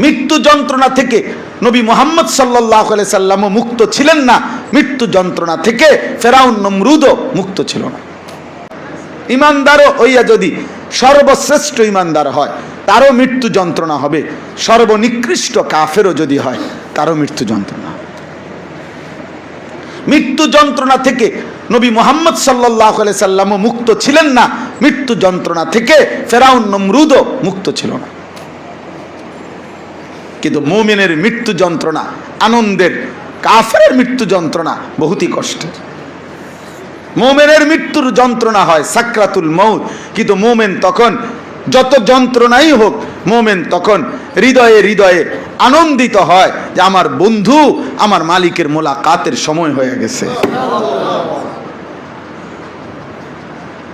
মৃত্যু যন্ত্রণা থেকে নবী মুহাম্মদ সাল্লাল্লাহু আলাইহি সাল্লামও মুক্ত ছিলেন না, মৃত্যু যন্ত্রণা থেকে ফেরাউন নমরুদও মুক্ত ছিল না। ইমানদারও হইয়া যদি সর্বশ্রেষ্ঠ ইমানদার হয় তারও মৃত্যু যন্ত্রণা হবে, সর্বনিকৃষ্ট কাফেরও যদি হয় তারও মৃত্যু যন্ত্রণা। মৃত্যু যন্ত্রণা থেকে নবী মুহাম্মদ সাল্লাল্লাহু আলাইহি সাল্লামও মুক্ত ছিলেন না, মৃত্যু যন্ত্রণা থেকে ফেরাউন নমরুদও মুক্ত ছিল না। কিন্তু মুমিনের মৃত্যু যন্ত্রণা আনন্দের, কাফেরের মৃত্যু যন্ত্রণা বহুতই কষ্টের। মুমিনের মৃত্যুর যন্ত্রণা হয় সাকরাতুল মউত, কিন্তু মুমিন তখন যত যন্ত্রণাই হোক মুমিন তখন হৃদয়ে হৃদয়ে আনন্দিত হয় যে আমার বন্ধু, আমার মালিকের মোলাকাতের সময় হয়ে গেছে।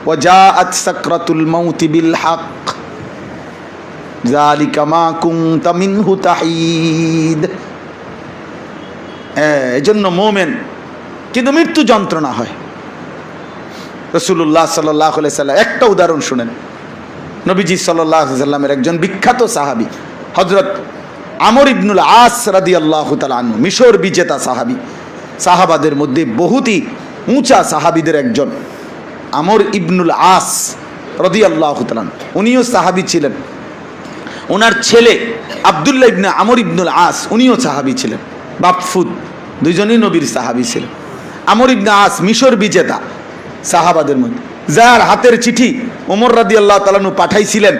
ওয়াজাআত সাকরাতুল মাউতি বিল হক যালিকা মা কুনতা মিনহু তাহিদ। এজন্য মুমিন কিন্তু মৃত্যু যন্ত্রণা হয়। রাসূলুল্লাহ সাল্লাল্লাহু আলাইহি সাল্লাম একটা উদাহরণ শুনেন। নবীজি সাল্লাল্লাহু আলাইহি সাল্লামের একজন বিখ্যাত সাহাবী হযরত আমর ইবনুল আস রাদিয়াল্লাহু তাআলা আনহু, মিশর বিজেতা সাহাবী, সাহাবাদের মধ্যে বহুতই উঁচা সাহাবীদের একজন আমর ইবনুল আস রাদিয়াল্লাহু তাআলা, উনিও সাহাবী ছিলেন। ওনার ছেলে আব্দুল্লাহ ইবনে আমর ইবনুল আস উনিও সাহাবী ছিলেন, বাপফুত দুইজনই নবীর সাহাবী ছিলেন। আমর ইবনে আস মিশর বিজেতা সাহাবাদের মধ্যে, যার হাতের চিঠি ওমর রাদিয়াল্লাহু তাআলা আনহু পাঠাইছিলেন,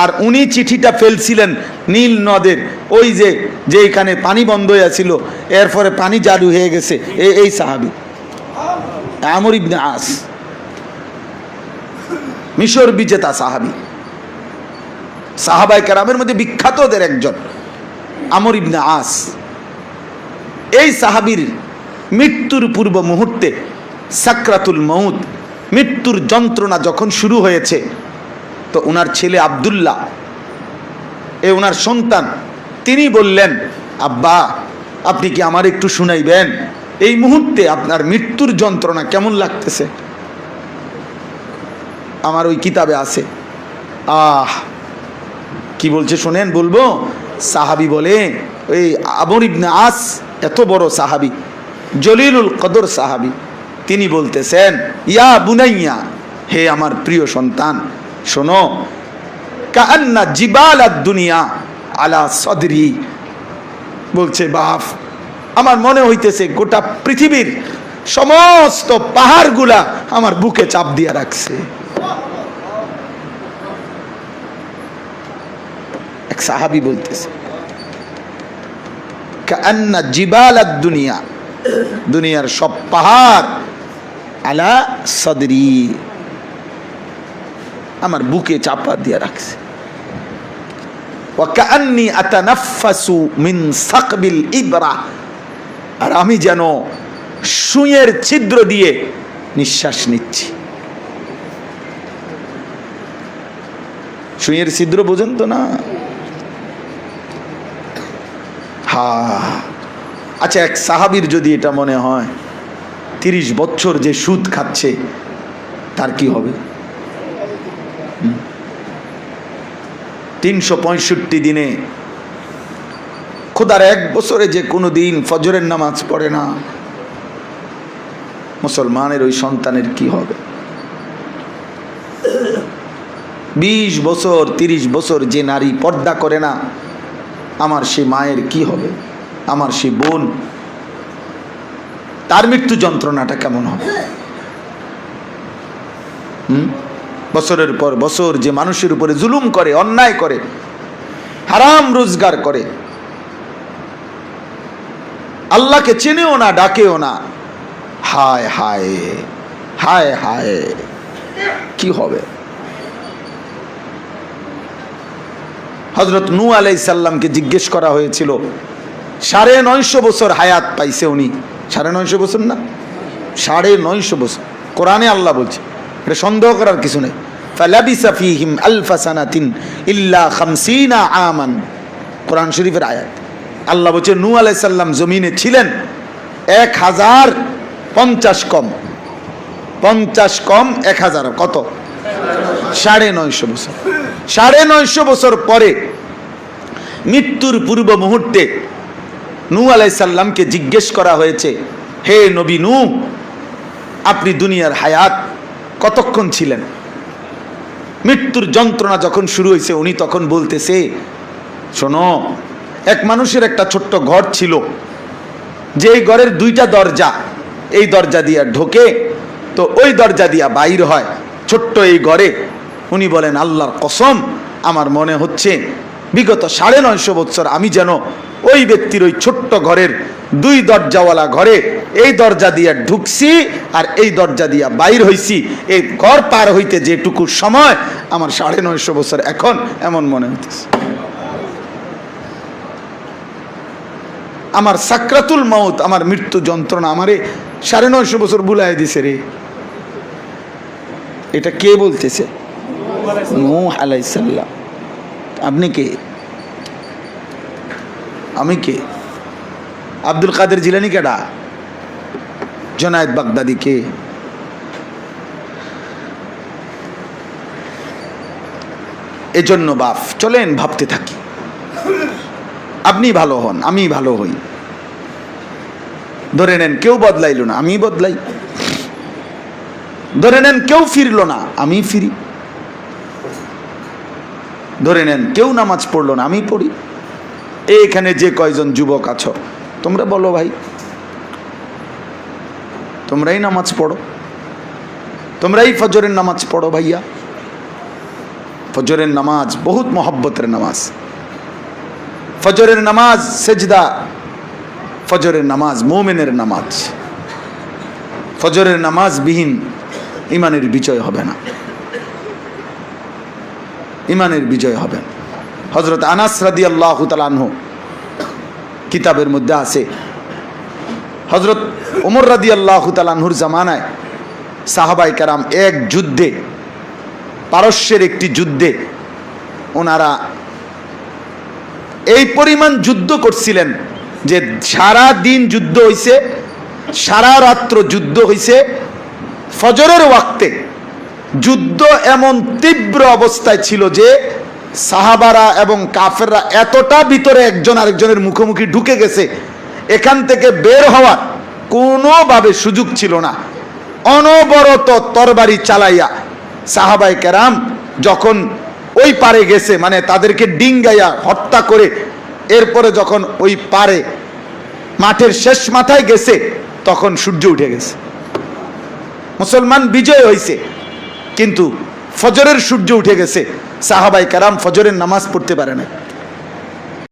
আর উনি চিঠিটা ফেলছিলেন নীল নদের ওই যে এখানে পানি বন্ধ হয়ে ছিল, এরপরে পানি চালু হয়ে গেছে, এই সাহাবী আমর ইবনে আস, মিশর বিজেতা সাহাবী, সাহাবায়ে কেরামের মধ্যে বিখ্যাতদের একজন আমর ইবনে আস। এই সাহাবীর মৃত্যুর পূর্ব মুহূর্তে সাকরাতুল মউত, মৃত্যুর যন্ত্রণা যখন শুরু হয়েছে, তো ওনার ছেলে আব্দুল্লাহ, ওনার সন্তান, তিনি বললেন, আব্বা আপনি কি আমার একটু শুনাইবেন এই মুহূর্তে আপনার মৃত্যুর যন্ত্রণা কেমন লাগতেছে? আমার ওই কিতাবে আছে। কি বলছে শোনেন, বলবো? সাহাবী বলে, ওই আমর ইবনে আস এত বড় সাহাবী, জলিলুল কদর সাহাবী, তিনি বলতেছেন, ইয়া বুনাইয়া, হে আমার প্রিয় সন্তান শোনো, কাআন্না জিবালাদ দুনিয়া আলা সদরি, বলছে বাপ আমার মনে হইতেছে গোটা পৃথিবীর সমস্ত পাহাড়গুলা আমার বুকে চাপ দিয়া রাখছে। এক সাহাবী বলতেছে, কাআন্না জিবালাদ দুনিয়া, দুনিয়ার সব পাহাড় আলা সদরি, আমার বুকে চাপা দিয়ে রাখছে। ওয়া কাআন্নী আতানাফাসু মিন সাকবিল ইবরা, আর আমি যেন সুইয়ের ছিদ্র দিয়ে নিঃশ্বাস নিচ্ছি। সুইয়ের ছিদ্র বোঝেন তো না? আচ্ছা, এক সাহাবীর যদি এটা মনে হয় 30 বছর যে সুদ খাচ্ছে তার কি হবে? 365 দিনে খোদার 1 বছরে যে কোনো দিন ফজরের নামাজ পড়ে না, মুসলমানের ওই সন্তানের কি হবে? 20 বছর 30 বছর যে নারী পর্দা করে না, আমার সে মায়ের কি হবে? আমার সে বোন, তার মৃত্যু যন্ত্রণাটা কেমন হবে? বছরের পর বছর যে মানুষের উপরে জুলুম করে, অন্যায় করে, হারাম রোজগার করে, আল্লাহকে চেনেও না, ডাকেও না, হায় হায় হায় হায়, কি হবে? হযরত নূহ আলাইহিস সালামকে জিজ্ঞেস করা হয়েছিল, 950 বছর হায়াত পাইছে উনি, 950 বছর না, 950 বছর, কোরআনে আল্লাহ বলছে, এটা সন্দেহ করার কিছু নেই। ফালাবিসা ফীহিম আলফা সানাতিন ইল্লা 50 আমান, কোরআন শরীফের আয়াত। আল্লাহ বলছে নূহ আলাইহিস সালাম জমিনে ছিলেন 1050 কম, 50 কম 1000, কত? 950 বছর। 950 বছর পরে মৃত্যুর পূর্ব মুহূর্তে নূহ আলাইহিস সালামকে জিজ্ঞেস করা হয়েছে, হে নবী নূহ, আপনি দুনিয়ার হায়াত কতক্ষণ ছিলেন? মৃত্যুর যন্ত্রণা যখন শুরু হয়েছে উনি তখন বলতেছে, শোনো, এক মানুষের একটা ছোট্ট ঘর ছিল, যে ঘরের দুইটা দরজা, এই দরজা দিয়া ঢোকে তো ওই দরজা দিয়া বাইর হয়, ছোট্ট এই ঘরে। উনি বলেন, আল্লাহর কসম, আমার মনে হচ্ছে বিগত 950 বছর আমি যেন ওই ব্যক্তির ওই ছোট্ট ঘরের দুই দরজাওয়ালা ঘরে এই দরজা দিয়া ঢুকছি আর এই দরজা দিয়া বাইর হইছি, এই ঘর পার হইতে যেটুকু সময় আমার 950 বছর এখন এমন মনে হইতেছে। আমার সাকরাতুল মউত, আমার মৃত্যু যন্ত্রণা আমারে 950 বছর বুলাই দিছে রে। এটা কে বলতেছে? নূহ আলাইহিস সালাম। আপনি কে? আমি কে? আব্দুল কাদের জিলানী কেডা? জুনায়েদ বাগদাদি কে? এজন্য বাপ চলেন ভাবতে থাকি, আপনি ভালো হন, আমি ভালো হই। ধরে নেন কেউ বদলাইল না, আমি বদলাই। ধরে নেন কেউ ফিরলো না, আমি ফিরি। ধরে নেন কেউ নামাজ পড়লো না, আমি পড়ি। এখানে যে কয়জন যুবক আছো তোমরা বলো ভাই, তোমরাই নামাজ পড়ো, তোমরাই ফজরের নামাজ পড়ো ভাইয়া। ফজরের নামাজ বহুত মহব্বতের নামাজ। ফজরের নামাজ সেজদা, ফজরের নামাজ মুমিনের নামাজ। ফজরের নামাজ বিহীন ইমানের বিজয় হবে না, ইমানের বিজয় হবে না। হযরত আনাস রাদিয়াল্লাহু তাআলা আনহু কিতাবের মধ্যে আছে, হযরত ওমর রাদিয়াল্লাহু তাআলা আনহুর জামানায় সাহাবায়ে কেরাম এক যুদ্ধে, পারস্যের একটি যুদ্ধে ওনারা এই পরিমাণ যুদ্ধ করছিলেন যে সারা দিন যুদ্ধ হইছে, সারা রাত্র যুদ্ধ হইছে। ফজরের ওয়াক্তে যুদ্ধ এমন তীব্র অবস্থায় ছিল যে সাহাবারা এবং কাফেররা এতটা ভিতরে একজন আরেকজনের মুখোমুখি ঢুকে গেছে, এখান থেকে বের হওয়ার কোনোভাবে সুযোগ ছিল না। অনবরত তরবারি চালাইয়া সাহাবায়ে কেরাম যখন ওই পারে গেছে, মানে তাদেরকে ডিঙ্গাইয়া হত্যা করে এরপরে যখন ওই পারে মাঠের শেষ মাথায় গেছে তখন সূর্য উঠে গেছে, মুসলমান বিজয় হয়েছে। কিন্তু ফজরের সূর্য উঠে গেছে, সাহাবায়ে কেরাম ফজরের নামাজ পড়তে পারে না।